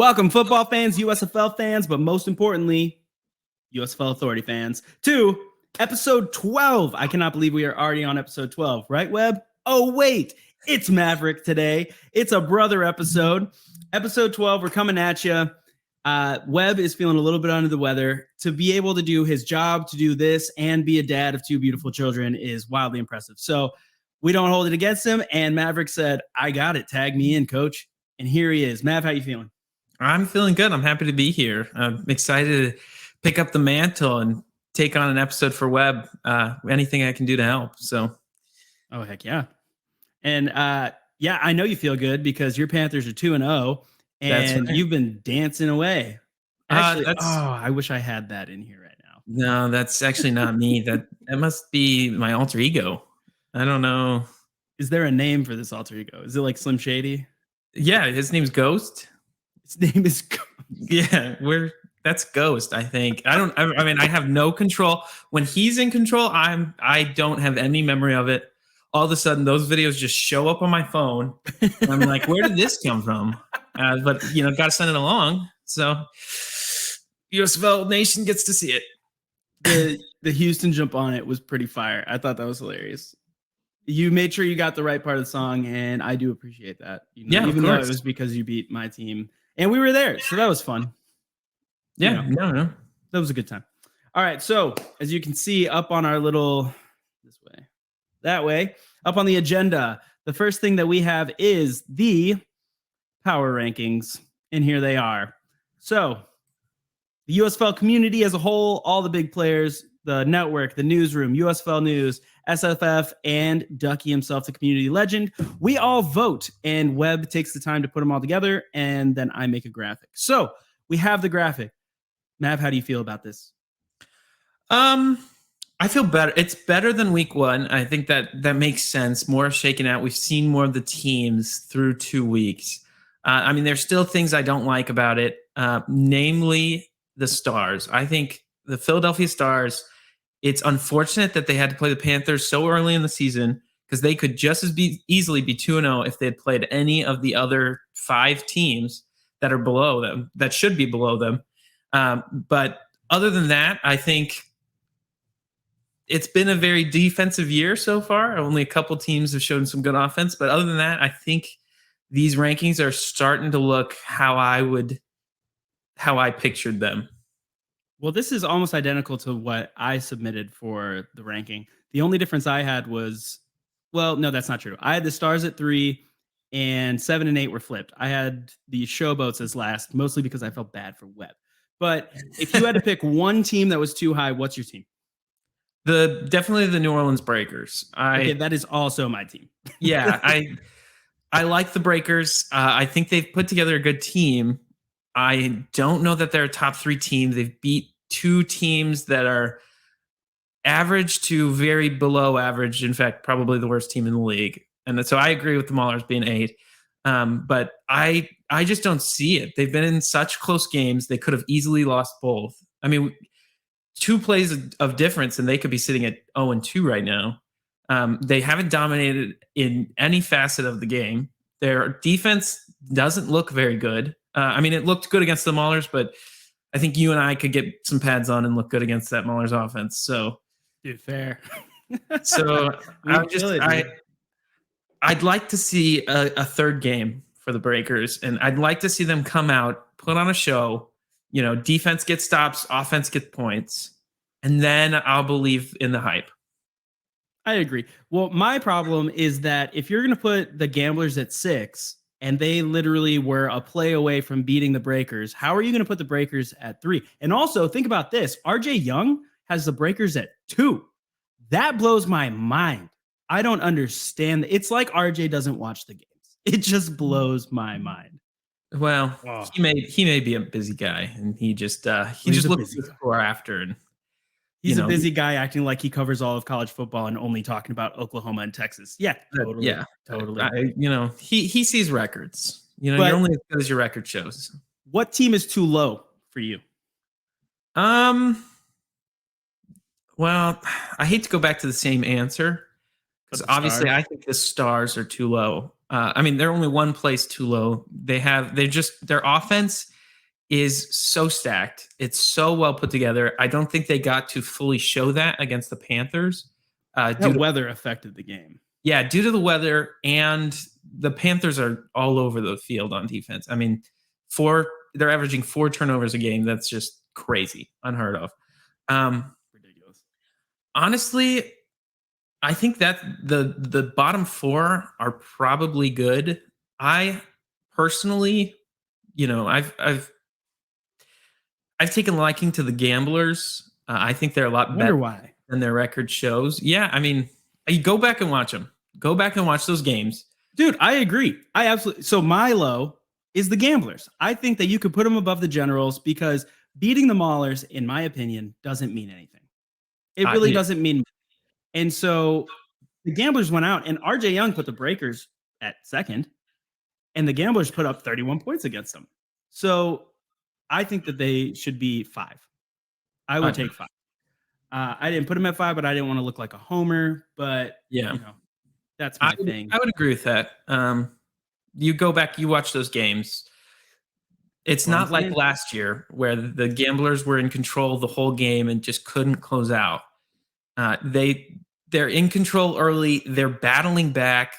Welcome, football fans, USFL fans, but most importantly, USFL Authority fans, to episode 12. I cannot believe we are already on episode 12, right, Webb? Oh, wait, it's Maverick today. It's a brother episode. Episode 12, we're coming at you. Webb is feeling a little bit under the weather. To be able to do his job, to do this, and be a dad of two beautiful children is wildly impressive. So we don't hold it against him. And Maverick said, I got it. Tag me in, coach. And here he is. Mav, how you feeling? I'm feeling good. I'm happy to be here. I'm excited to pick up the mantle and take on an episode for Webb. Anything I can do to help. So, oh, heck yeah. And yeah, I know you feel good because your Panthers are 2-0 and right. You've been dancing away. Actually, I wish I had that in here right now. No, that's actually not me. That must be my alter ego. I don't know. Is there a name for this alter ego? Is it like Slim Shady? Yeah, his name's Ghost. His name is Ghost. Yeah, that's Ghost, I think. I mean, I have no control. When he's in control, I don't have any memory of it. All of a sudden, those videos just show up on my phone. And I'm like, where did this come from? But, got to send it along. So USFL Nation gets to see it. The Houston jump on it was pretty fire. I thought that was hilarious. You made sure you got the right part of the song, and I do appreciate that. Yeah, even though it was because you beat my team. And we were there, so that was fun. Yeah, no. That was a good time. All right, so as you can see up on our little, that way, up on the agenda, the first thing that we have is the power rankings, and here they are. So the USFL community as a whole, all the big players, the network, the newsroom, USFL News, SFF, and Ducky himself, the community legend. We all vote, and Webb takes the time to put them all together, and then I make a graphic. So we have the graphic. Mav, how do you feel about this? I feel better. It's better than week one. I think that makes sense. More shaken out. We've seen more of the teams through 2 weeks. I mean, there's still things I don't like about it, namely the Stars. I think the Philadelphia Stars, it's unfortunate that they had to play the Panthers so early in the season because they could just as easily be 2-0 if they had played any of the other 5 teams that are below them, that should be below them. But other than that, I think it's been a very defensive year so far. Only a couple teams have shown some good offense. But other than that, I think these rankings are starting to look how I pictured them. Well, this is almost identical to what I submitted for the ranking. The only difference I had was, well, no, that's not true. I had the Stars at 3 and 7 and 8 were flipped. I had the Showboats as last, mostly because I felt bad for Webb. But if you had to pick one team that was too high, what's your team? Definitely the New Orleans Breakers. Okay, that is also my team. Yeah, I like the Breakers. I think they've put together a good team. I don't know that they're a top 3 team. They've beat 2 teams that are average to very below average. In fact, probably the worst team in the league. And so I agree with the Maulers being 8. But I just don't see it. They've been in such close games. They could have easily lost both. I mean, 2 plays of difference, and they could be sitting at 0-2 right now. They haven't dominated in any facet of the game. Their defense doesn't look very good. I mean, it looked good against the Maulers, but I think you and I could get some pads on and look good against that Maulers offense. So, dude, fair. So I'd like to see a third game for the Breakers, and I'd like to see them come out, put on a show. Defense gets stops, offense gets points, and then I'll believe in the hype. I agree. Well, my problem is that if you're going to put the Gamblers at 6, and they literally were a play away from beating the Breakers, how are you going to put the Breakers at 3? And also, think about this. RJ Young has the Breakers at 2. That blows my mind. I don't understand. It's like RJ doesn't watch the games. It just blows my mind. Well, he may be a busy guy, and he just looks at the score after, and he's a busy guy acting like he covers all of college football and only talking about Oklahoma and Texas. Yeah, totally. Yeah, totally. He sees records. You're only as good as your record shows. What team is too low for you? Well, I hate to go back to the same answer because obviously I think the Stars are too low. I mean, they're only one place too low. Their offense is so stacked. It's so well put together. I don't think they got to fully show that against the Panthers. That weather affected the game. Yeah, due to the weather, and the Panthers are all over the field on defense. I mean, they're averaging 4 turnovers a game. That's just crazy, unheard of. Ridiculous. Honestly, I think that the bottom 4 are probably good. I personally, I've taken liking to the Gamblers. I think they're a lot better than their record shows. Yeah, I mean, you go back and watch them. Go back and watch those games. Dude, I agree. I absolutely. So my low is the Gamblers. I think that you could put them above the Generals because beating the Maulers, in my opinion, doesn't mean anything. It really doesn't mean. And so the Gamblers went out, and RJ Young put the Breakers at second, and the Gamblers put up 31 points against them. So I think that they should be 5. I would take 5. I didn't put them at 5, but I didn't want to look like a homer. But that's my thing. I would agree with that. You go back, you watch those games. It's not like last year where the Gamblers were in control the whole game and just couldn't close out. They're in control early. They're battling back.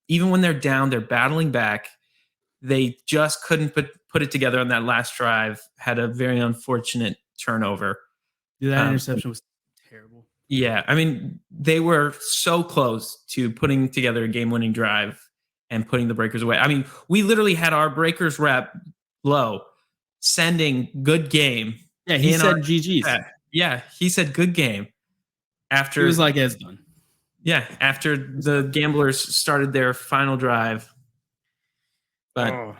Even when they're down, they're battling back. They just couldn't put it together on that last drive. Had a very unfortunate turnover. Dude, that interception was terrible. Yeah, I mean, they were so close to putting together a game-winning drive and putting the Breakers away. I mean, we literally had our Breakers rep low sending good game. Yeah, he said GG's. Yeah, he said good game. After he was like, it's done. Yeah, after the Gamblers started their final drive. But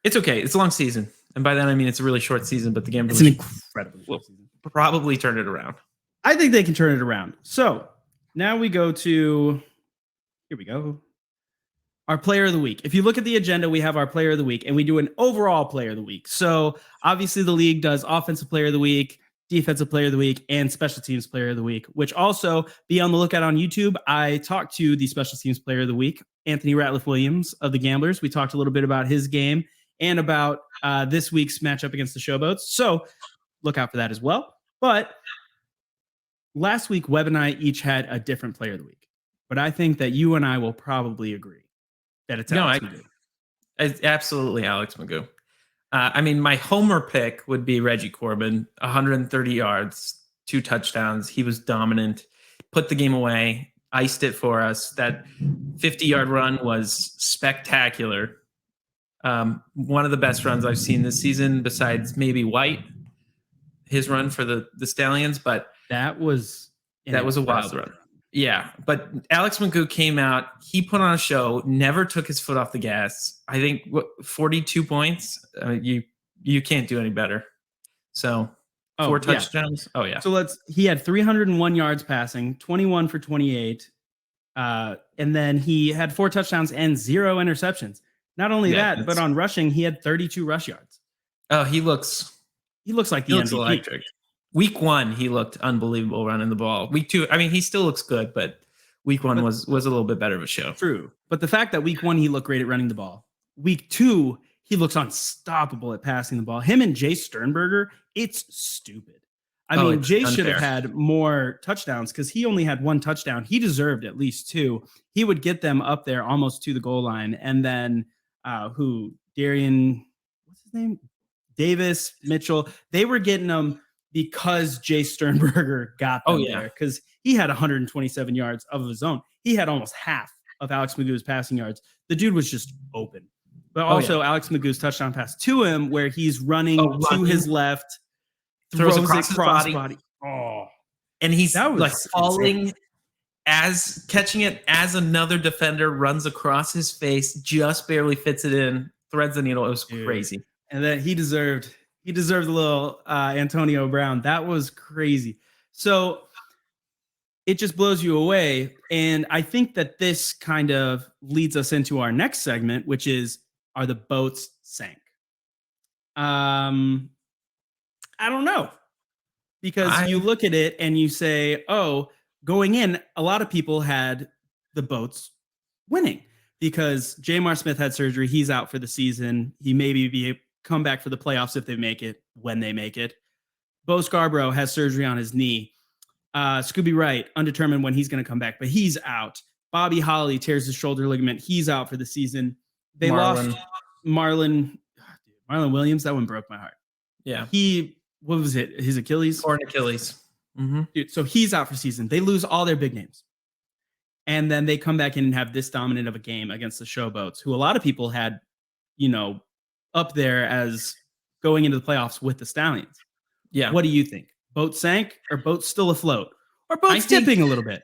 it's okay. It's a long season. And by that, I mean it's a really short season, but the Gamblers it's an incredibly short season. Probably turn it around. I think they can turn it around. So now we go to, here we go, our player of the week. If you look at the agenda, we have our player of the week, and we do an overall player of the week. So obviously the league does offensive player of the week, defensive player of the week, and special teams player of the week, which also be on the lookout on YouTube. I talked to the special teams player of the week, Anthony Ratliff-Williams of the Gamblers. We talked a little bit about his game and about this week's matchup against the Showboats. So look out for that as well. But last week, Webb and I each had a different player of the week. But I think that you and I will probably agree that it's Alex Magoo. It's absolutely Alex Magoo. I mean, my homer pick would be Reggie Corbin, 130 yards, 2 touchdowns. He was dominant, put the game away, iced it for us. That 50-yard run was spectacular. One of the best runs I've seen this season, besides maybe White, his run for the Stallions. But that was a wild run. Yeah, but Alex Magoo came out. He put on a show. Never took his foot off the gas. I think 42 points. You can't do any better. So 4 touchdowns. Yeah. Oh yeah. So he had 301 yards passing, 21 for 28, and then he had 4 touchdowns and 0 interceptions. Not only that, but on rushing, he had 32 rush yards. Oh, he looks like the MVP. Electric. Week 1, he looked unbelievable running the ball. Week 2, I mean, he still looks good, but week 1 was a little bit better of a show. True. But the fact that week 1, he looked great at running the ball. Week 2, he looks unstoppable at passing the ball. Him and Jay Sternberger, it's stupid. I mean, Jay should have had more touchdowns because he only had 1 touchdown. He deserved at least 2. He would get them up there almost to the goal line. And then Darian, what's his name? Davis, Mitchell, they were getting them because Jay Sternberger got them there because he had 127 yards of his own. He had almost half of Alex Magoo's passing yards. The dude was just open. But also Alex Magoo's touchdown pass to him where he's running to his left, throws across his body. Oh. And he's like falling catching it as another defender runs across his face, just barely fits it in, threads the needle. It was crazy. And then he deserved a little Antonio Brown. That was crazy. So it just blows you away. And I think that this kind of leads us into our next segment, which is, are the boats sank? I don't know. Because you look at it and you say, going in, a lot of people had the boats winning. because Jamar Smith had surgery. He's out for the season. He maybe come back for the playoffs if they make it, when they make it. Bo Scarborough has surgery on his knee. Scooby Wright, undetermined when he's going to come back, but he's out. Bobby Holly tears his shoulder ligament. He's out for the season. They lost Marlon Williams. That one broke my heart. Yeah. What was it? His Achilles? Torn Achilles. Mm-hmm. Dude, so he's out for season. They lose all their big names. And then they come back in and have this dominant of a game against the Showboats, who a lot of people had, up there as going into the playoffs with the Stallions. Yeah. What do you think? Boat sank or boat still afloat? Or boat tipping a little bit?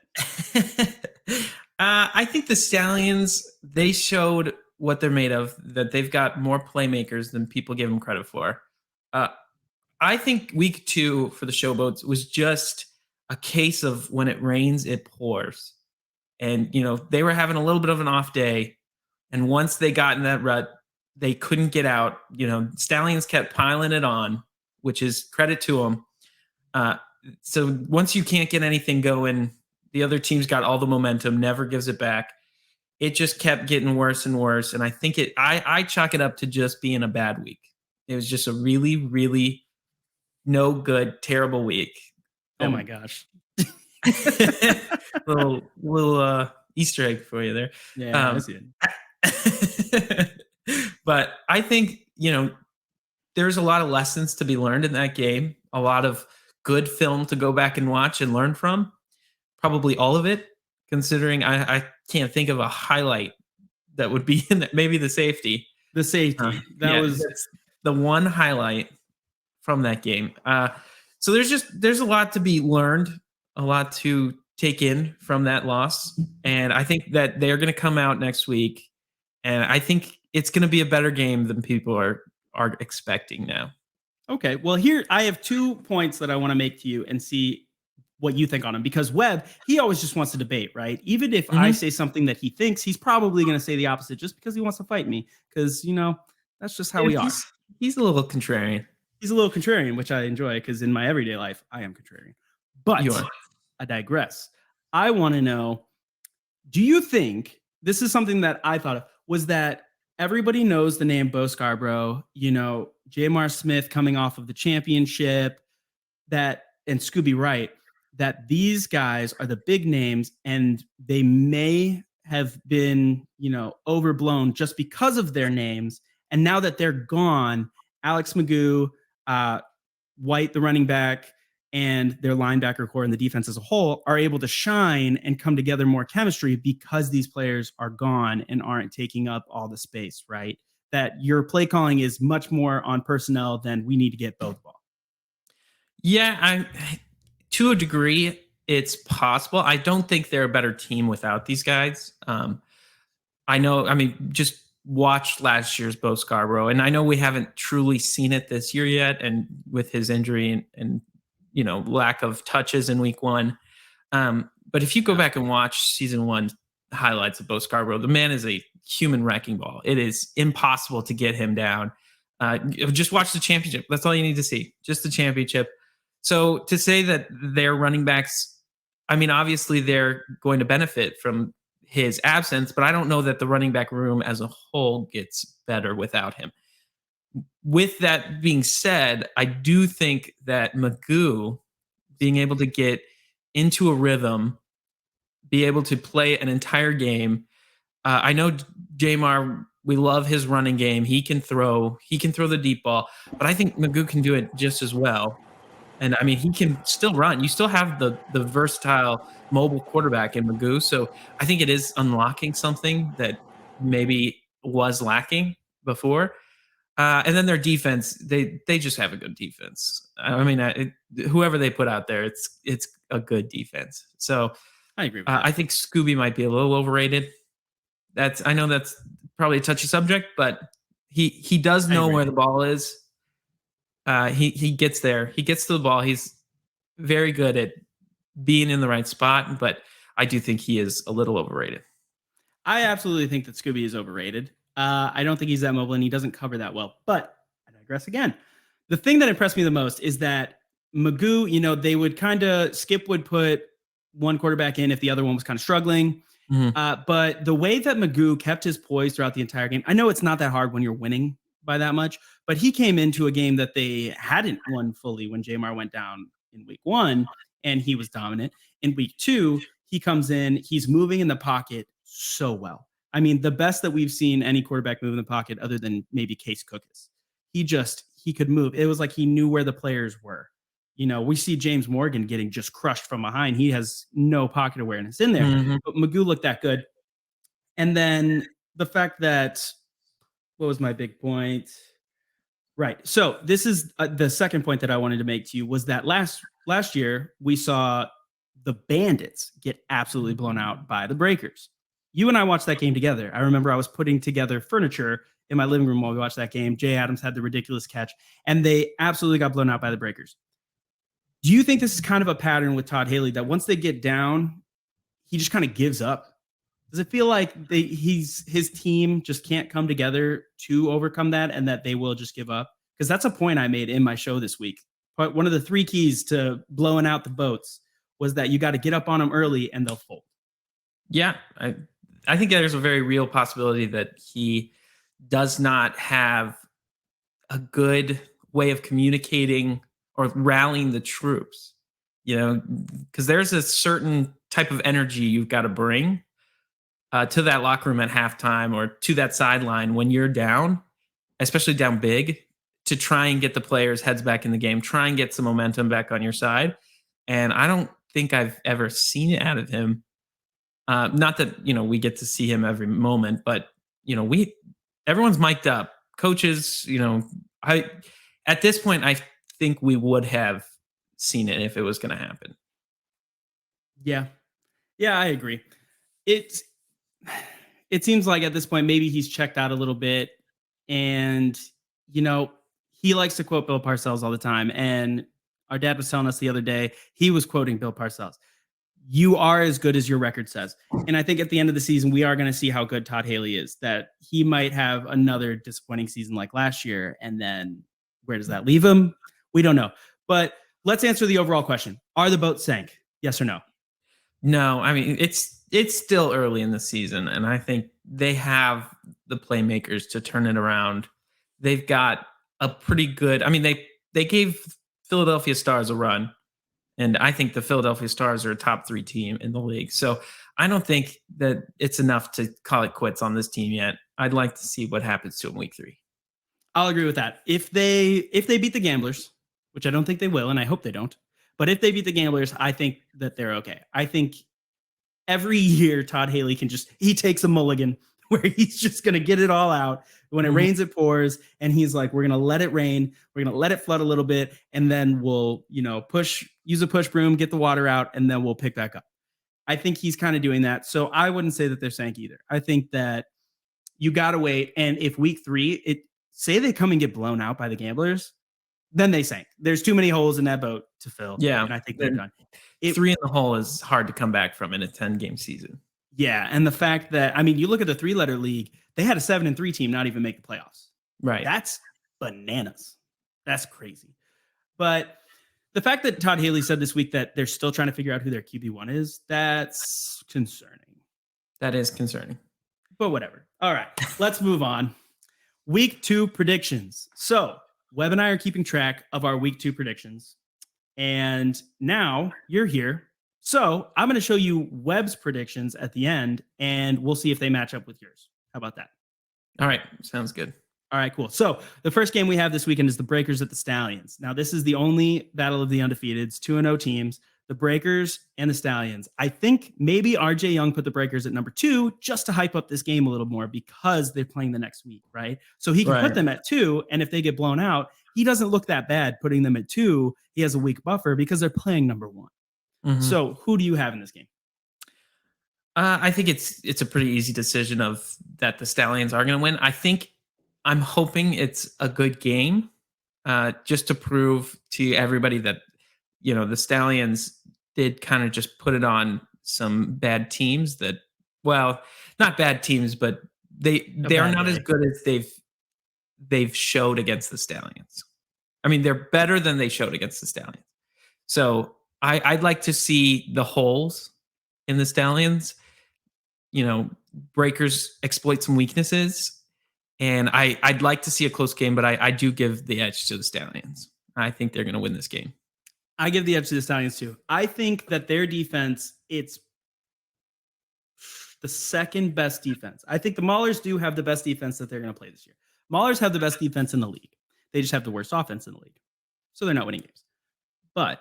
I think the Stallions, they showed what they're made of, that they've got more playmakers than people give them credit for. I think week 2 for the Showboats was just a case of when it rains, it pours. And, they were having a little bit of an off day. And once they got in that rut, they couldn't get out. Stallions kept piling it on, which is credit to them. So once you can't get anything going, the other team's got all the momentum, never gives it back. It just kept getting worse and worse. And I think I chalk it up to just being a bad week. It was just a really, really no good, terrible week. Oh my gosh. little Easter egg for you there. Yeah, I see it. But I think, there's a lot of lessons to be learned in that game. A lot of good film to go back and watch and learn from. Probably all of it, considering I can't think of a highlight that would be in that. Maybe the safety. The safety. That's the one highlight from that game. So there's a lot to be learned, a lot to take in from that loss. And I think that they're going to come out next week. And I think it's going to be a better game than people are expecting now. Okay. Well, here I have 2 points that I want to make to you and see what you think on them, because Webb, he always just wants to debate, right? Even if I say something that he thinks, he's probably going to say the opposite just because he wants to fight me. Because, that's just how we are. He's a little contrarian. He's a little contrarian, which I enjoy because in my everyday life, I am contrarian. But I digress. I want to know, do you think, this is something that I thought of, was that everybody knows the name Bo Scarborough, Jamar Smith coming off of the championship, and Scooby Wright, that these guys are the big names and they may have been, overblown just because of their names. And now that they're gone, Alex Magoo, White, the running back, and their linebacker core and the defense as a whole are able to shine and come together more chemistry because these players are gone and aren't taking up all the space, right? That your play calling is much more on personnel than we need to get both ball. Yeah, to a degree, it's possible. I don't think they're a better team without these guys. Just watched last year's Bo Scarborough, and I know we haven't truly seen it this year yet, and with his injury and lack of touches in week 1. But if you go back and watch season 1 highlights of Bo Scarborough, the man is a human wrecking ball. It is impossible to get him down. Just watch the championship. That's all you need to see. Just the championship. So to say that their running backs, obviously they're going to benefit from his absence, but I don't know that the running back room as a whole gets better without him. With that being said, I do think that Magoo being able to get into a rhythm, be able to play an entire game. I know Jamar, we love his running game. He can throw the deep ball, but I think Magoo can do it just as well. And he can still run. You still have the versatile mobile quarterback in Magoo. So I think it is unlocking something that maybe was lacking before. And then their defense, they just have a good defense. Whoever they put out there, it's a good defense. So I agree with that. I think Scooby might be a little overrated. I know that's probably a touchy subject, but he does know where the ball is. He gets there. He gets to the ball. He's very good at being in the right spot, but I do think he is a little overrated. I absolutely think that Scooby is overrated. I don't think he's that mobile and he doesn't cover that well, but I digress again. The thing that impressed me the most is that Magoo, they would Skip would put one quarterback in if the other one was kind of struggling. But the way that Magoo kept his poise throughout the entire game, I know it's not that hard when you're winning by that much, but he came into a game that they hadn't won fully when Jamar went down in week 1, and he was dominant. In week 2, he comes in, he's moving in the pocket so well. I mean, the best that we've seen any quarterback move in the pocket other than maybe Case Cookus. He could move. It was like he knew where the players were. We see James Morgan getting just crushed from behind. He has no pocket awareness in there, but Magoo looked that good. And then the fact that, what was my big point? Right. So this is the second point that I wanted to make to you was that last year we saw the Bandits get absolutely blown out by the Breakers. You and I watched that game together. I remember I was putting together furniture in my living room while we watched that game. Jay Adams had the ridiculous catch, and they absolutely got blown out by the Breakers. Do you think this is kind of a pattern with Todd Haley that once they get down, he just kind of gives up? Does it feel like his team just can't come together to overcome that and that they will just give up? Because that's a point I made in my show this week. But one of the 3 keys to blowing out the boats was that you got to get up on them early and they'll fold. Yeah, I think there's a very real possibility that he does not have a good way of communicating or rallying the troops, because there's a certain type of energy you've got to bring to that locker room at halftime or to that sideline when you're down, especially down big, to try and get the players' heads back in the game, try and get some momentum back on your side. And I don't think I've ever seen it out of him. Not that, we get to see him every moment, but, everyone's mic'd up. Coaches, at this point, I think we would have seen it if it was going to happen. Yeah. Yeah, I agree. It seems like at this point, maybe he's checked out a little bit, and, he likes to quote Bill Parcells all the time. And our dad was telling us the other day, he was quoting Bill Parcells. You are as good as your record says. And I think at the end of the season, we are going to see how good Todd Haley is, that he might have another disappointing season like last year. And then where does that leave him? We don't know. But let's answer the overall question. Are the boats sank? Yes or no? No, I mean, it's still early in the season, and I think they have the playmakers to turn it around. They've got a pretty good, they gave Philadelphia Stars a run, and I think the Philadelphia Stars are a top 3 team in the league. So I don't think that it's enough to call it quits on this team yet. I'd like to see what happens to them week 3. I'll agree with that. If they beat the Gamblers, which I don't think they will, and I hope they don't, but if they beat the Gamblers, I think that they're okay. I think every year Todd Haley he takes a mulligan where he's just going to get it all out. When it rains, it pours. And he's like, we're going to let it rain. We're going to let it flood a little bit. And then we'll, use a push broom, get the water out, and then we'll pick back up. I think he's kind of doing that. So I wouldn't say that they're sank either. I think that you got to wait. And if week 3, say they come and get blown out by the Gamblers, then they sank. There's too many holes in that boat to fill. Yeah. And I think they're done. 3 in the hole is hard to come back from in a 10-game season. Yeah. And the fact that, you look at the 3-letter league, they had a 7-3 team not even make the playoffs. Right. That's bananas. That's crazy. But the fact that Todd Haley said this week that they're still trying to figure out who their QB1 is, that's concerning. That is concerning. But whatever. All right. Let's move on. Week 2 predictions. So Webb and I are keeping track of our week 2 predictions. And now you're here. So I'm going to show you Webb's predictions at the end, and we'll see if they match up with yours. How about that? All right. Sounds good. All right, cool. So the first game we have this weekend is the Breakers at the Stallions. Now, this is the only battle of the undefeateds, 2-0 teams, the Breakers and the Stallions. I think maybe RJ Young put the Breakers at number 2 just to hype up this game a little more because they're playing the next week, right? So he can put them at 2, and if they get blown out, he doesn't look that bad putting them at 2. He has a weak buffer because they're playing number 1. Mm-hmm. So who do you have in this game? I think it's a pretty easy decision of that the Stallions are going to win. I'm hoping it's a good game, just to prove to everybody that, the Stallions did kind of just put it on some bad teams that, well, not bad teams, but they are not as good as they've showed against the Stallions. They're better than they showed against the Stallions. So I'd like to see the holes in the Stallions. Breakers exploit some weaknesses. And I'd like to see a close game, but I do give the edge to the Stallions. I think they're going to win this game. I give the edge to the Stallions too. I think that their defense, it's the second best defense. I think the Maulers do have the best defense that they're going to play this year. Maulers have the best defense in the league. They just have the worst offense in the league. So they're not winning games. But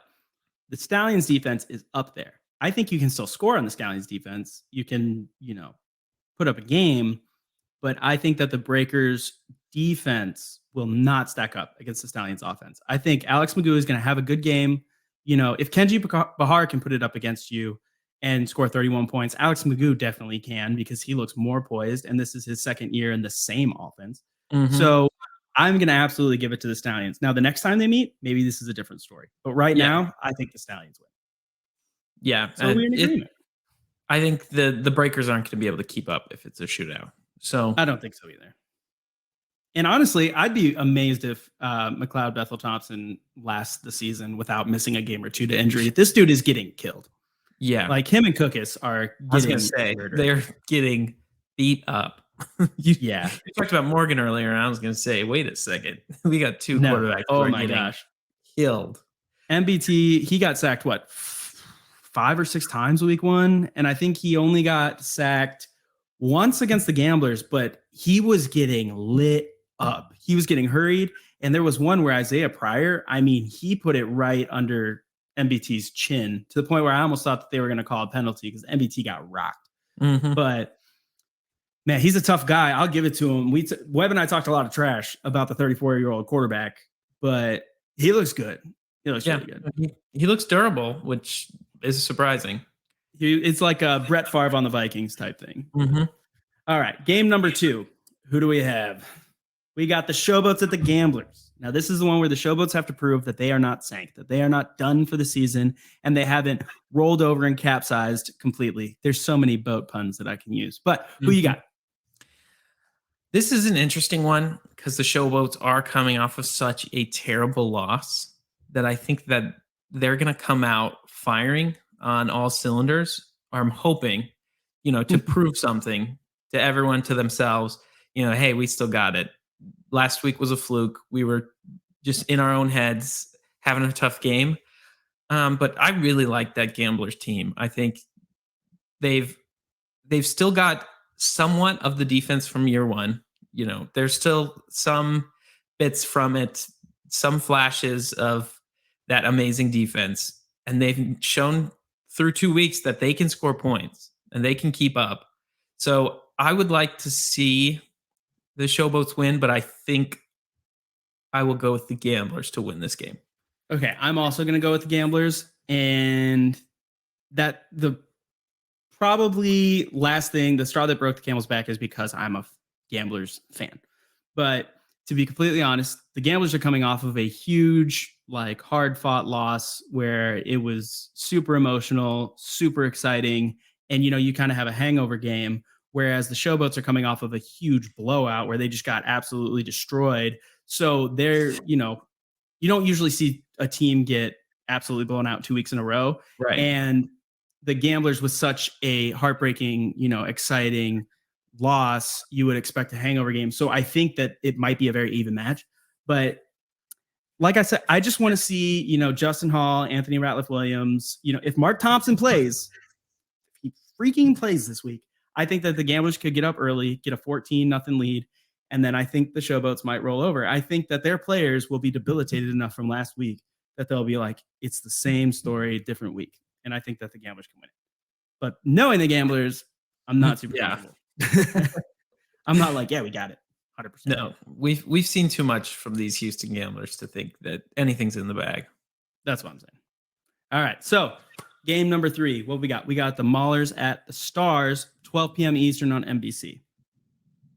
the Stallions defense is up there. I think you can still score on the Stallions defense. You can, put up a game, but I think that the Breakers defense will not stack up against the Stallions offense. I think Alex Magoo is going to have a good game. If Kenji Bahar can put it up against you and score 31 points, Alex Magoo definitely can, because he looks more poised, and this is his second year in the same offense. Mm-hmm. So I'm going to absolutely give it to the Stallions. Now, the next time they meet, maybe this is a different story. But right now, I think the Stallions win. Yeah. So we're in agreement. I think the Breakers aren't going to be able to keep up if it's a shootout. So I don't think so either. And honestly, I'd be amazed if McLeod Bethel Thompson lasts the season without missing a game or two to injury. This dude is getting killed. Yeah. Like him and Cookus are getting they're getting beat up. You talked about Morgan earlier, and I was going to say, wait a second. We got two quarterbacks. Oh my gosh. Killed. MBT, he got sacked, 5 or 6 times week 1? And I think he only got sacked once against the Gamblers, but he was getting lit up. He was getting hurried. And there was one where Isaiah Pryor, he put it right under MBT's chin, to the point where I almost thought that they were going to call a penalty because MBT got rocked. Mm-hmm. But man, he's a tough guy. I'll give it to him. Webb and I talked a lot of trash about the 34-year-old quarterback, but he looks good. He looks really good. He looks durable, which is surprising. It's like a Brett Favre on the Vikings type thing. Mm-hmm. All right, game number 2. Who do we have? We got the Showboats at the Gamblers. Now, this is the one where the Showboats have to prove that they are not sank, that they are not done for the season, and they haven't rolled over and capsized completely. There's so many boat puns that I can use. But who you got? This is an interesting one because the Showboats are coming off of such a terrible loss that I think that they're going to come out firing on all cylinders. Or I'm hoping, to prove something to everyone, to themselves, hey, we still got it. Last week was a fluke. We were just in our own heads having a tough game. But I really like that Gamblers team. I think they've still got somewhat of the defense from year one. There's still some bits from it, some flashes of that amazing defense. And they've shown through 2 weeks that they can score points and they can keep up. So I would like to see the Showboats win, but I think I will go with the Gamblers to win this game. Okay, I'm also going to go with the Gamblers. And that the probably last thing, the straw that broke the camel's back, is because I'm a Gamblers fan. But to be completely honest, the Gamblers are coming off of a huge, hard-fought loss where it was super emotional, super exciting, and, you kind of have a hangover game, whereas the Showboats are coming off of a huge blowout where they just got absolutely destroyed. So they're, you don't usually see a team get absolutely blown out 2 weeks in a row. Right. And the Gamblers, with such a heartbreaking, exciting loss, you would expect a hangover game. So I think that it might be a very even match. But like I said, I just want to see, Justin Hall, Anthony Ratliff-Williams, if Mark Thompson plays, if he freaking plays this week, I think that the Gamblers could get up early, get a 14-0 lead, and then I think the Showboats might roll over. I think that their players will be debilitated enough from last week that they'll be like, it's the same story, different week. And I think that the Gamblers can win it. But knowing the Gamblers, I'm not super comfortable. I'm not like, we got it. 100%. No, we've seen too much from these Houston Gamblers to think that anything's in the bag. That's what I'm saying. All right, so game number 3. What we got? We got the Maulers at the Stars, 12 p.m. Eastern on NBC.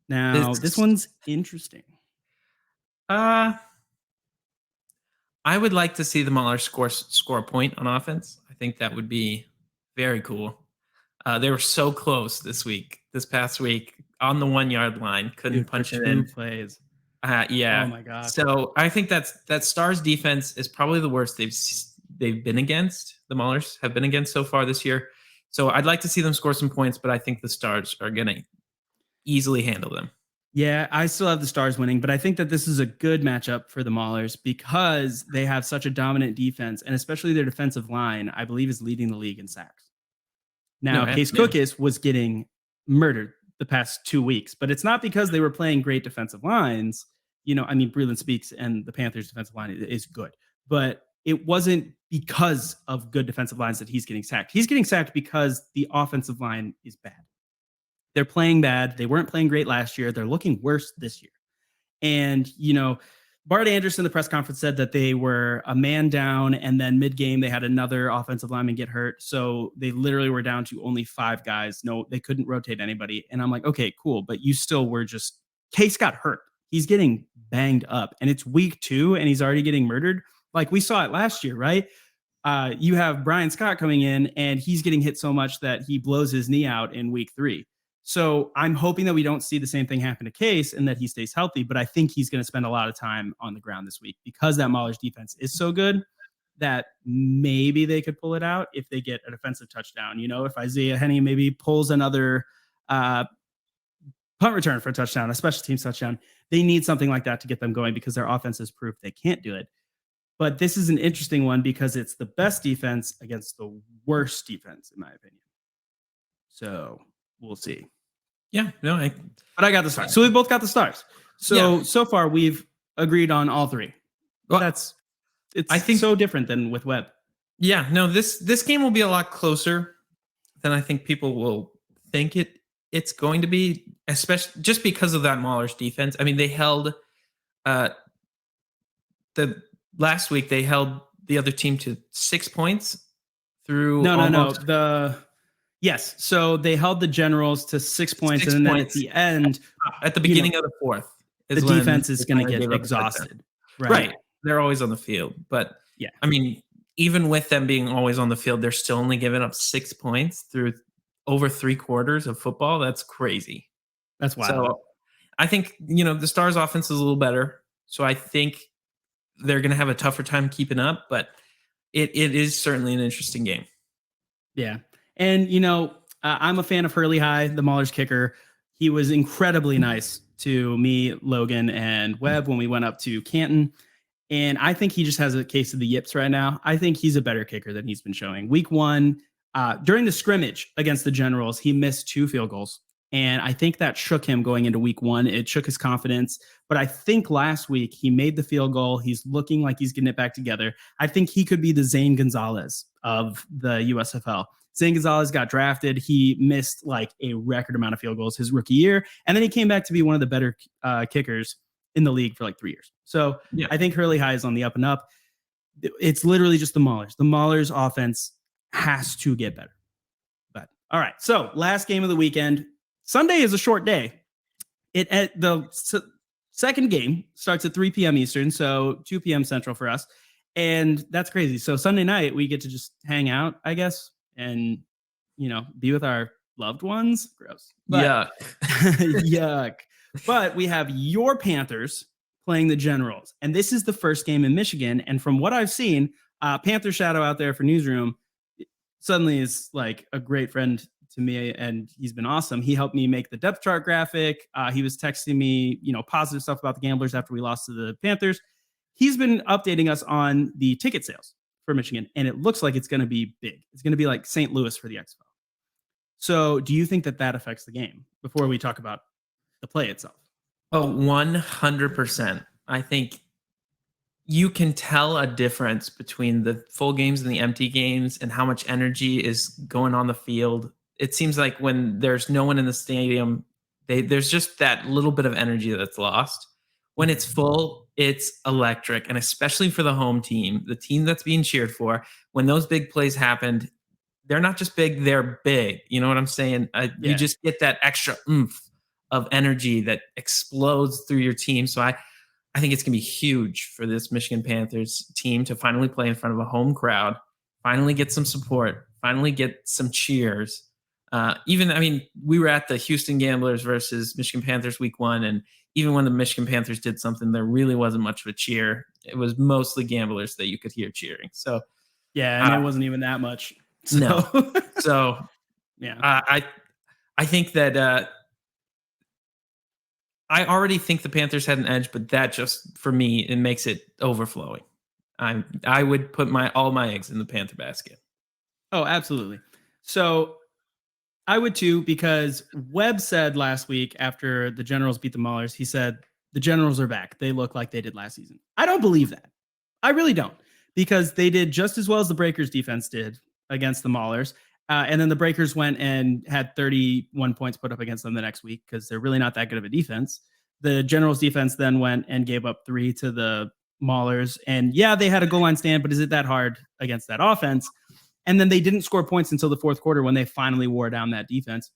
Now, this one's interesting. I would like to see the Maulers score a point on offense. I think that would be very cool. They were so close this past week, on the 1-yard line, couldn't punch it in. Plays. Yeah. Oh my God. So I think that Stars defense is probably the worst they've been against. The Maulers have been against so far this year. So I'd like to see them score some points, but I think the Stars are going to easily handle them. Yeah, I still have the Stars winning, but I think that this is a good matchup for the Maulers because they have such a dominant defense, and especially their defensive line, I believe, is leading the league in sacks. Now, Case Cookus was getting murdered the past 2 weeks, but it's not because they were playing great defensive lines. I mean, Breland Speaks and the Panthers defensive line is good, but it wasn't because of good defensive lines that he's getting sacked. He's getting sacked because the offensive line is bad. They're playing bad. They weren't playing great last year. They're looking worse this year. And, Bart Anderson, the press conference, said that they were a man down, and then mid-game they had another offensive lineman get hurt. So they literally were down to only 5 guys. No, they couldn't rotate anybody. And I'm like, okay, cool. But you still were just – Case got hurt. He's getting banged up. And it's week 2, and he's already getting murdered. Like we saw it last year, right? You have Brian Scott coming in, and he's getting hit so much that he blows his knee out in week 3. So I'm hoping that we don't see the same thing happen to Case and that he stays healthy, but I think he's going to spend a lot of time on the ground this week because that Maulers defense is so good that maybe they could pull it out if they get a defensive touchdown. If Isaiah Henney maybe pulls another punt return for a touchdown, a special teams touchdown, they need something like that to get them going because their offense has proved they can't do it. But this is an interesting one because it's the best defense against the worst defense, in my opinion. So we'll see. Yeah, no, but I got the Stars. So we both got the Stars. So far we've agreed on all 3. Well, I think so different than with Webb. Yeah, no, this game will be a lot closer than I think people will think it's going to be, especially just because of that Maulers defense. I mean, they held last week they held the other team to 6 points through Yes. So they held the Generals to 6 points, and then at the end, at the beginning of the 4th, the defense is going to get exhausted. Right. They're always on the field. But yeah, I mean, even with them being always on the field, they're still only giving up 6 points through over 3 quarters of football. That's crazy. That's wild. So I think, the Stars offense is a little better. So I think they're going to have a tougher time keeping up, but it is certainly an interesting game. Yeah. And, I'm a fan of Hurley High, the Maulers kicker. He was incredibly nice to me, Logan, and Webb when we went up to Canton. And I think he just has a case of the yips right now. I think he's a better kicker than he's been showing. Week 1, during the scrimmage against the Generals, he missed 2 field goals. And I think that shook him going into week 1. It shook his confidence. But I think last week he made the field goal. He's looking like he's getting it back together. I think he could be the Zane Gonzalez of the USFL. Zane Gonzalez got drafted. He missed like a record amount of field goals his rookie year. And then he came back to be one of the better kickers in the league for like 3 years. So yeah. I think Hurley High is on the up and up. It's literally just the Maulers. The Maulers offense has to get better. But all right. So last game of the weekend. Sunday is a short day. The second game starts at 3 p.m. Eastern, so 2 p.m. Central for us. And that's crazy. So Sunday night, we get to just hang out, I guess, and, be with our loved ones. Gross. Yuck. Yuck. But we have your Panthers playing the Generals. And this is the first game in Michigan. And from what I've seen, Panther Shadow out there for Newsroom suddenly is like a great friend to me, and he's been awesome. He helped me make the depth chart graphic. He was texting me, positive stuff about the Gamblers after we lost to the Panthers. He's been updating us on the ticket sales for Michigan, and it looks like it's going to be big. It's going to be like St. Louis for the XFL. So do you think that affects the game before we talk about the play itself? Oh, 100%. I think you can tell a difference between the full games and the empty games and how much energy is going on the field. It seems like when there's no one in the stadium, there's just that little bit of energy that's lost. When it's full, it's electric. And especially for the home team, the team that's being cheered for, when those big plays happened, they're not just big, they're big. You know what I'm saying? You just get that extra oomph of energy that explodes through your team. So I think it's going to be huge for this Michigan Panthers team to finally play in front of a home crowd, finally get some support, finally get some cheers. We were at the Houston Gamblers versus Michigan Panthers week 1, and even when the Michigan Panthers did something, there really wasn't much of a cheer. It was mostly Gamblers that you could hear cheering. So, yeah, and it wasn't even that much. So. No. So Yeah. I think that I already think the Panthers had an edge, but that just for me it makes it overflowing. I would put all my eggs in the Panther basket. Oh, absolutely. So I would too, because Webb said last week after the Generals beat the Maulers, he said the Generals are back. They look like they did last season. I don't believe that. I really don't, because they did just as well as the Breakers defense did against the Maulers. And then the Breakers went and had 31 points put up against them the next week because they're really not that good of a defense. The Generals defense then went and gave up 3 to the Maulers. And yeah, they had a goal line stand, but is it that hard against that offense? And then they didn't score points until the fourth quarter when they finally wore down that defense.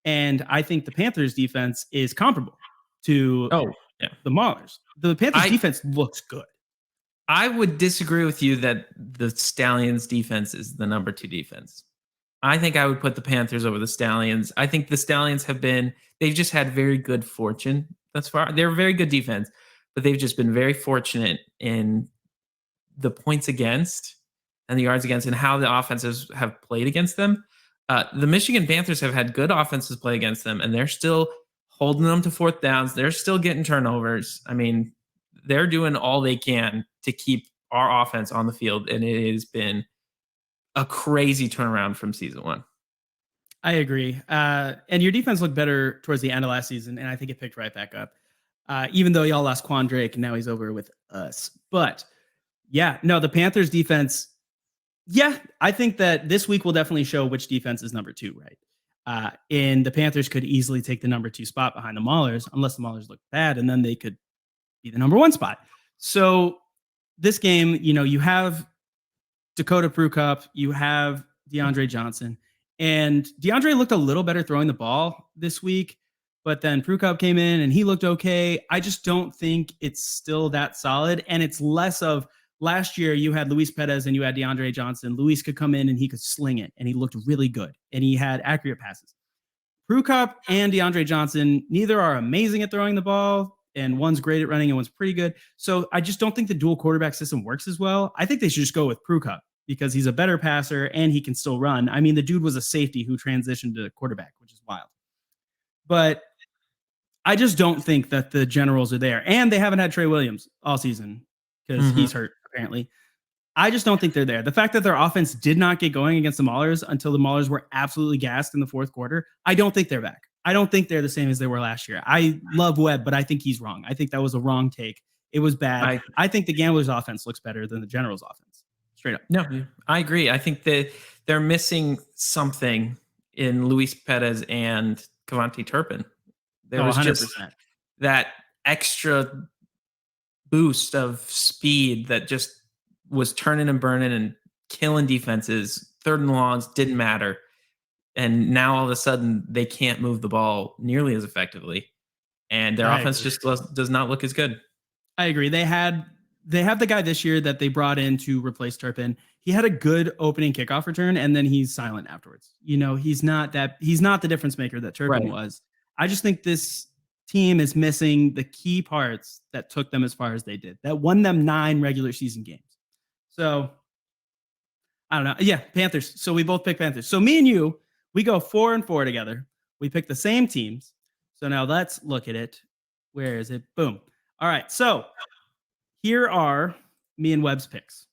And I think the Panthers defense is comparable to the Maulers. The Panthers defense looks good. I would disagree with you that the Stallions defense is the number 2 defense. I think I would put the Panthers over the Stallions. I think the Stallions they've just had very good fortune thus far. They're a very good defense, but they've just been very fortunate in the points against and the yards against and how the offenses have played against them. The Michigan Panthers have had good offenses play against them, and they're still holding them to fourth downs. They're still getting turnovers. I mean, they're doing all they can to keep our offense on the field, and it has been a crazy turnaround from season 1. I agree. And your defense looked better towards the end of last season, and I think it picked right back up. Even though y'all lost Quan Drake, and now he's over with us. But yeah, no, the Panthers defense, yeah, I think that this week will definitely show which defense is number 2, right? And the Panthers could easily take the number 2 spot behind the Maulers, unless the Maulers look bad, and then they could be the number 1 spot. So this game, you have Dakota Prukop, you have DeAndre Johnson, and DeAndre looked a little better throwing the ball this week, but then Prukop came in and he looked okay. I just don't think it's still that solid, and it's less of last year you had Luis Perez and you had DeAndre Johnson. Luis could come in and he could sling it, and he looked really good, and he had accurate passes. Prukop and DeAndre Johnson, neither are amazing at throwing the ball, and one's great at running and one's pretty good. So I just don't think the dual quarterback system works as well. I think they should just go with Prukop because he's a better passer and he can still run. I mean, the dude was a safety who transitioned to quarterback, which is wild. But I just don't think that the Generals are there. And they haven't had Trey Williams all season because he's hurt, apparently. I just don't think they're there. The fact that their offense did not get going against the Maulers until the Maulers were absolutely gassed in the fourth quarter, I don't think they're back. I don't think they're the same as they were last year. I love Webb, but I think he's wrong. I think that was a wrong take. It was bad. I think the Gamblers' offense looks better than the Generals' offense. Straight up. No, I agree. I think that they're missing something in Luis Perez and Kavonte Turpin. There was 100%. Just that extra boost of speed that just was turning and burning and killing defenses. 3rd and longs didn't matter. And now all of a sudden they can't move the ball nearly as effectively. And their offense just does not look as good. I agree. They have the guy this year that they brought in to replace Turpin. He had a good opening kickoff return, and then he's silent afterwards. He's not the difference maker that Turpin was. I just think this team is missing the key parts that took them as far as they did, that won them 9 regular season games. So I don't know. Yeah, Panthers. So we both pick Panthers. So me and you, we go 4-4 together. We pick the same teams. So now let's look at it. Where is it? Boom. All right. So here are me and Webb's picks.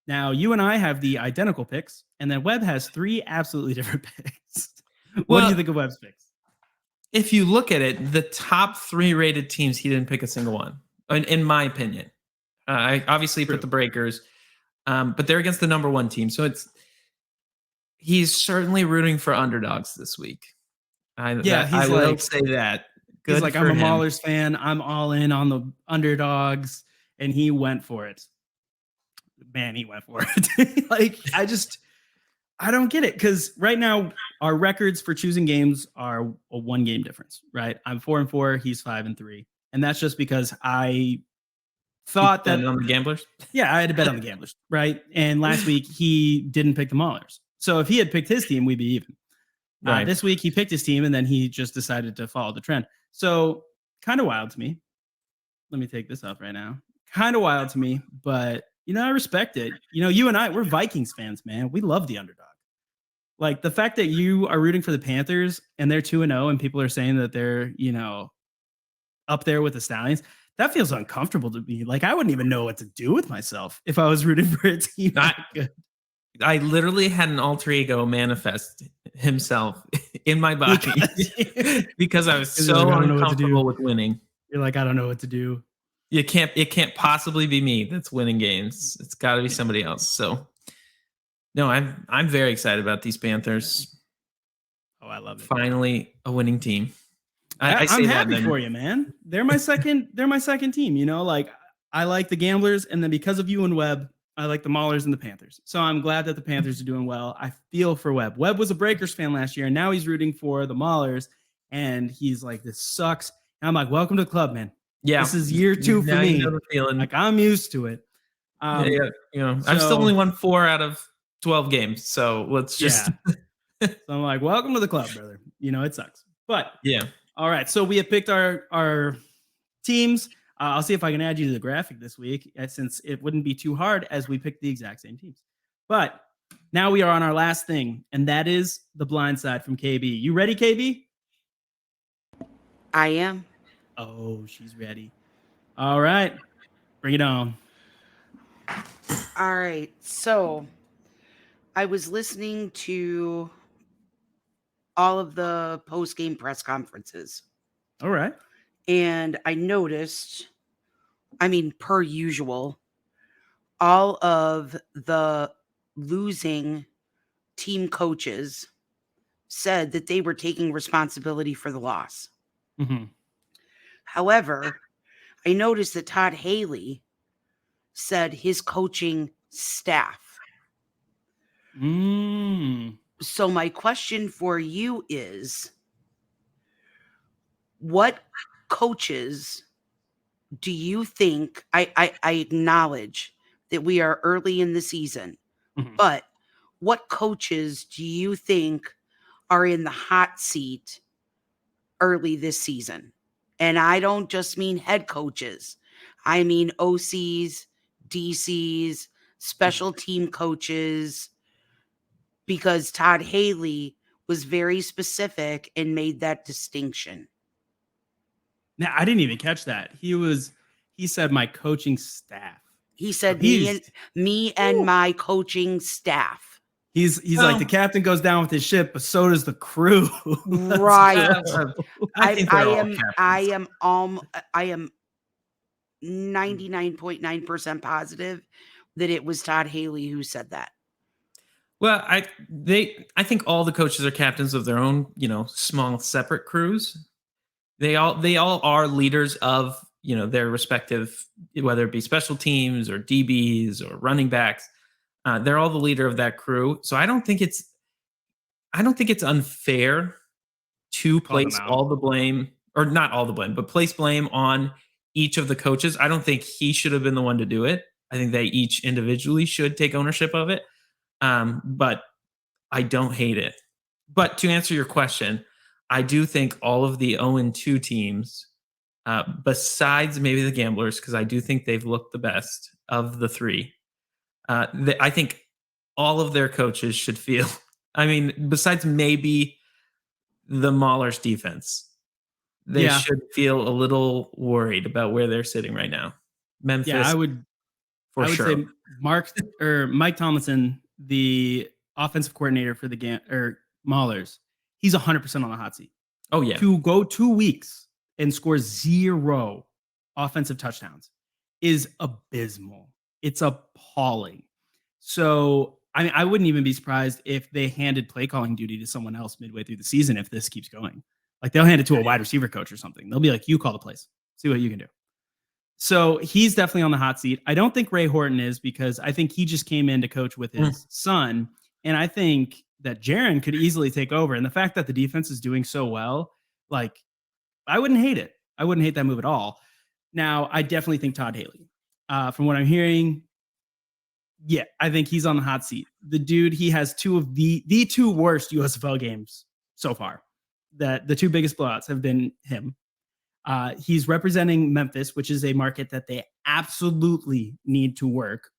Now you and I have the identical picks, and then Webb has 3 absolutely different picks. What do you think of Webb's picks? If you look at it, the top 3 rated teams, he didn't pick a single one, in my opinion. I obviously put the Breakers, but they're against the number 1 team. So he's certainly rooting for underdogs this week. I will say that. Good he's like, I'm a Maulers fan. I'm all in on the underdogs, and he went for it. Man, he went for it. I don't get it, because right now our records for choosing games are a 1-game difference, right? I'm 4-4, he's 5-3, and that's just because I thought that on the Gamblers. Yeah, I had to bet on the Gamblers, right? And last week he didn't pick the Maulers, so if he had picked his team, we'd be even. Right. This week he picked his team, and then he just decided to follow the trend. So kind of wild to me. Let me take this off right now. Kind of wild to me, but I respect it. You and I, we're Vikings fans, man. We love the underdog. Like the fact that you are rooting for the Panthers and they're 2-0 and people are saying that they're, up there with the Stallions, that feels uncomfortable to me. Like I wouldn't even know what to do with myself if I was rooting for a team that good. I literally had an alter ego manifest himself in my body because I was so uncomfortable with winning. You're like, I don't know what to do. It can't possibly be me that's winning games. It's got to be somebody else. So, no, I'm very excited about these Panthers. Oh, I love it. Finally, a winning team. I'm happy for you, man. They're my second. They're my second team. Like I like the Gamblers, and then because of you and Webb, I like the Maulers and the Panthers. So I'm glad that the Panthers are doing well. I feel for Webb. Webb was a Breakers fan last year, and now he's rooting for the Maulers, and he's like, "This sucks." And I'm like, "Welcome to the club, man. Yeah, this is year 2 for me. The feeling. Like I'm used to it." I've still only won 4 out of 12 games, so let's just. So I'm like, "Welcome to the club, brother." It sucks, but yeah. All right, so we have picked our teams. I'll see if I can add you to the graphic this week, since it wouldn't be too hard as we picked the exact same teams. But now we are on our last thing, and that is the blind side from KB. You ready, KB? I am. Oh, she's ready. All right, bring it on. All right, so I was listening to all of the post-game press conferences. All right. And I noticed, per usual, all of the losing team coaches said that they were taking responsibility for the loss. Mm-hmm. However, I noticed that Todd Haley said his coaching staff. So my question for you is, what coaches do you think, I acknowledge that we are early in the season, but what coaches do you think are in the hot seat early this season? And I don't just mean head coaches. I mean OCs, DCs, special team coaches, because Todd Haley was very specific and made that distinction. Now, I didn't even catch that. He said my coaching staff. He said me and my coaching staff. He's like, the captain goes down with his ship, but so does the crew. Right. I am 99.9% positive that it was Todd Haley who said that. Well, I think all the coaches are captains of their own, small separate crews. They all are leaders of, their respective, whether it be special teams or DBs or running backs. They're all the leader of that crew. So I don't think it's unfair to place all the blame, or not all the blame, but place blame on each of the coaches. I don't think he should have been the one to do it. I think they each individually should take ownership of it. But I don't hate it. But to answer your question, I do think all of the 0-2 teams, besides maybe the Gamblers, because I do think they've looked the best of the 3, I think all of their coaches should feel, besides maybe the Maulers defense, they should feel a little worried about where they're sitting right now. Memphis, I would say Mike Tomlinson, the offensive coordinator for the Maulers, he's 100% on the hot seat. Oh yeah, to go 2 weeks and score 0 offensive touchdowns is abysmal. It's appalling. So I wouldn't even be surprised if they handed play calling duty to someone else midway through the season if this keeps going. Like they'll hand it to a wide receiver coach or something. They'll be like, "You call the plays, see what you can do." So he's definitely on the hot seat. I don't think Ray Horton is, because I think he just came in to coach with his son. And I think that Jaron could easily take over. And the fact that the defense is doing so well, like, I wouldn't hate it. I wouldn't hate that move at all. Now, I definitely think Todd Haley. From what I'm hearing, I think he's on the hot seat. The dude, he has 2 of the 2 worst USFL games so far. That the 2 biggest blowouts have been him. He's representing Memphis, which is a market that they absolutely need to work.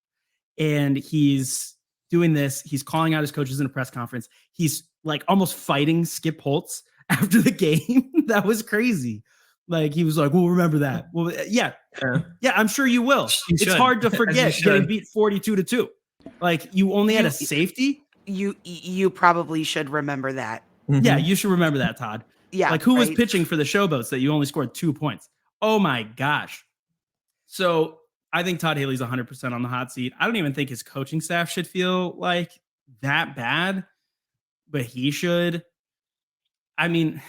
And he's doing this. He's calling out his coaches in a press conference. He's like almost fighting Skip Holtz after the game. That was crazy. Like he was like, "We'll remember that." Well, yeah, I'm sure you will. It's hard to forget getting beat 42-2. Like you only had a safety. You probably should remember that. Mm-hmm. Yeah, you should remember that, Todd. Yeah. Like who was pitching for the Showboats that you only scored 2 points? Oh my gosh. So I think Todd Haley's 100% on the hot seat. I don't even think his coaching staff should feel like that bad, but he should. I mean,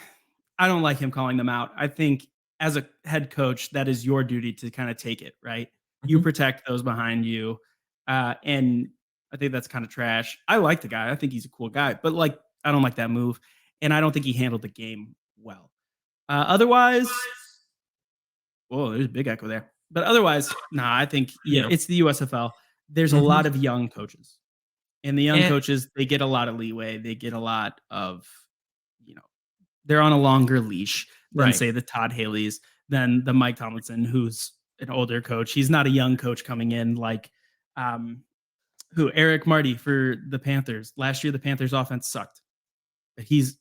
I don't like him calling them out. I think as a head coach, that is your duty to kind of take it, right? Mm-hmm. You protect those behind you. And I think that's kind of trash. I like the guy. I think he's a cool guy, but like, I don't like that move. And I don't think he handled the game well. Otherwise, whoa, there's a big echo there. But otherwise, I think it's the USFL. There's a lot of young coaches. And the young coaches, they get a lot of leeway. They get a lot of, they're on a longer leash than say the Todd Haleys, than the Mike Tomlinson, who's an older coach. He's not a young coach coming in like Eric Marty for the Panthers. Last year, the Panthers offense sucked. But he's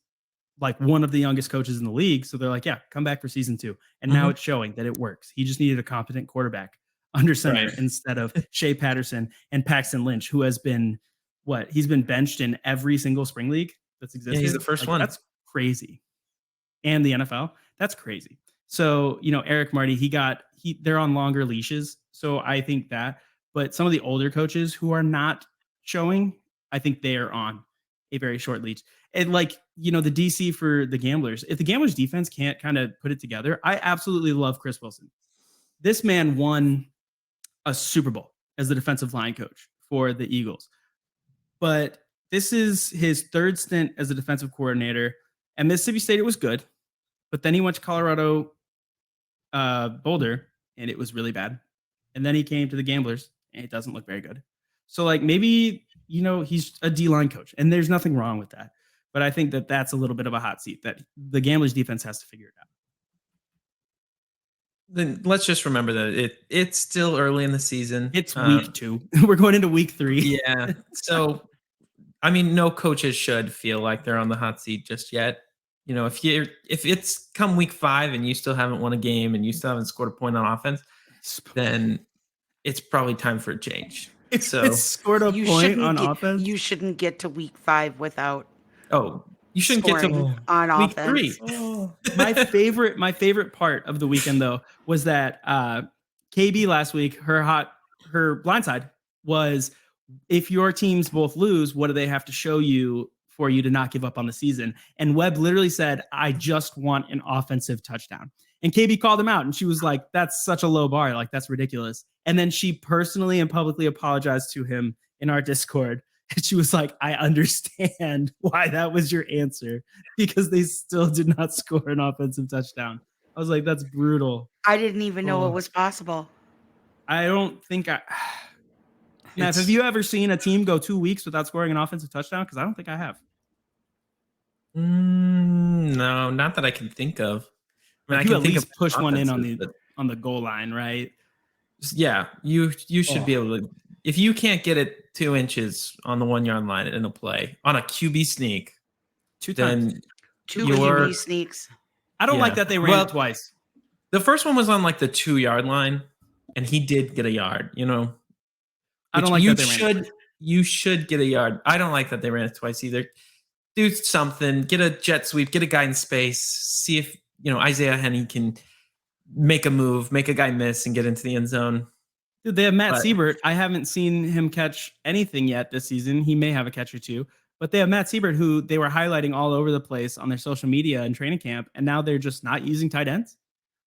like one of the youngest coaches in the league. So they're like, yeah, come back for season 2. And now it's showing that it works. He just needed a competent quarterback under center instead of Shea Patterson and Paxton Lynch, who has been he's been benched in every single spring league that's existed. Yeah, he's the first one. That's crazy. And the NFL, that's crazy. So, Eric Marty, they're on longer leashes. So I think that, but some of the older coaches who are not showing, I think they are on a very short leash. And like, the DC for the Gamblers, if the Gamblers defense can't kind of put it together, I absolutely love Chris Wilson. This man won a Super Bowl as the defensive line coach for the Eagles. But this is his third stint as a defensive coordinator. And Mississippi State, it was good. But then he went to Colorado Boulder, and it was really bad. And then he came to the Gamblers, and it doesn't look very good. So, like, maybe, he's a D-line coach, and there's nothing wrong with that. But I think that that's a little bit of a hot seat that the Gamblers defense has to figure it out. Then let's just remember that it's still early in the season. It's week 2. We're going into week 3. Yeah. So, I mean, no coaches should feel like they're on the hot seat just yet. If it's come week 5 and you still haven't won a game and you still haven't scored a point on offense, then it's probably time for a change. So it's scored a point on offense. You shouldn't get to week 5 without. Oh, you shouldn't get to on week offense. 3. Oh. My favorite part of the weekend though was that KB last week, her blindside was, if your teams both lose, what do they have to show you for you to not give up on the season? And Webb literally said, I just want an offensive touchdown. And KB called him out, and she was like, that's such a low bar. Like, that's ridiculous. And then she personally and publicly apologized to him in our Discord. And she was like, I understand why that was your answer, because they still did not score an offensive touchdown. I was like, that's brutal. I didn't even know it was possible. I don't think Matt, have you ever seen a team go 2 weeks without scoring an offensive touchdown? Because I don't think I have. No, not that I can think of. I mean, I can at least push one in on the goal line, right? Yeah, you should be able to. If you can't get it 2 inches on the 1 yard line in a play on a QB sneak, 2 times. then 2 QB sneaks. I don't like that they ran it twice. The first one was on like the 2 yard line, and he did get a yard. I don't like that they ran it. You should get a yard. I don't like that they ran it twice either. Do something. Get a jet sweep. Get a guy in space. See if Isaiah Henney can make a move, make a guy miss, and get into the end zone. Dude, they have Matt Siebert. I haven't seen him catch anything yet this season. He may have a catch or two, but they have Matt Siebert, who they were highlighting all over the place on their social media and training camp, and now they're just not using tight ends.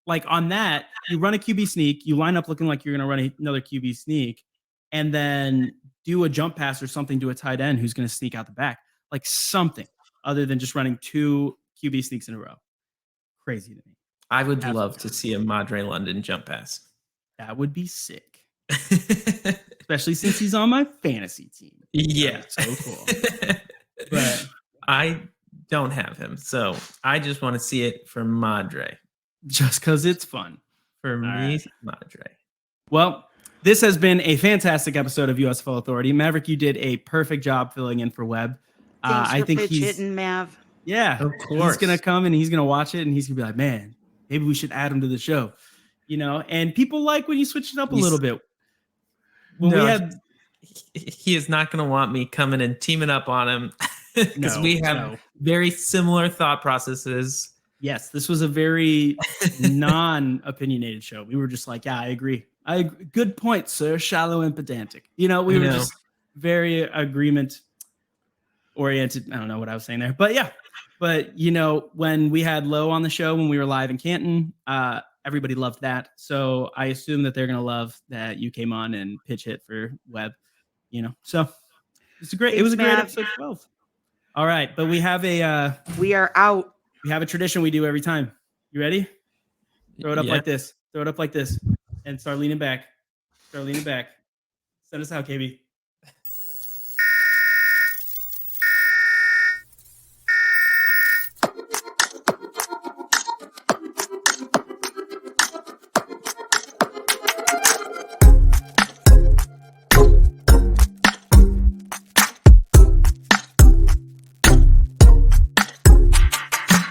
Like on that, you run a QB sneak, you line up looking like you're going to run another QB sneak, and then do a jump pass or something to a tight end who's going to sneak out the back. Like something other than just running 2 QB sneaks in a row. Crazy to me. I would love to see a Madre London jump pass. That would be sick. Especially since he's on my fantasy team. Yeah. So cool. But I don't have him. So I just want to see it for Madre. Just because it's fun. For me, Madre. Well, This has been a fantastic episode of USFL Authority. Maverick, you did a perfect job filling in for Webb. Thanks for I think pitch he's hitting, Mav. yeah, Of course. he's gonna come and he's gonna watch it and he's gonna be like, man, maybe we should add him to the show, And people like when you switch it up a little bit. When we had, he is not going to want me coming and teaming up on him because we have very similar thought processes. Yes, this was a very non-opinionated show. We were just like, yeah, I agree. Good point, sir. Shallow and pedantic. We were just very agreement-oriented. I don't know what I was saying there. But yeah. But, when we had Lowe on the show, when we were live in Canton, everybody loved that. So I assume that they're going to love that you came on and pitch hit for Webb. So it was a great episode 12. All right. But we have we are out. We have a tradition we do every time. You ready? Throw it up like this. Throw it up like this. And start leaning back. Send us out, KB.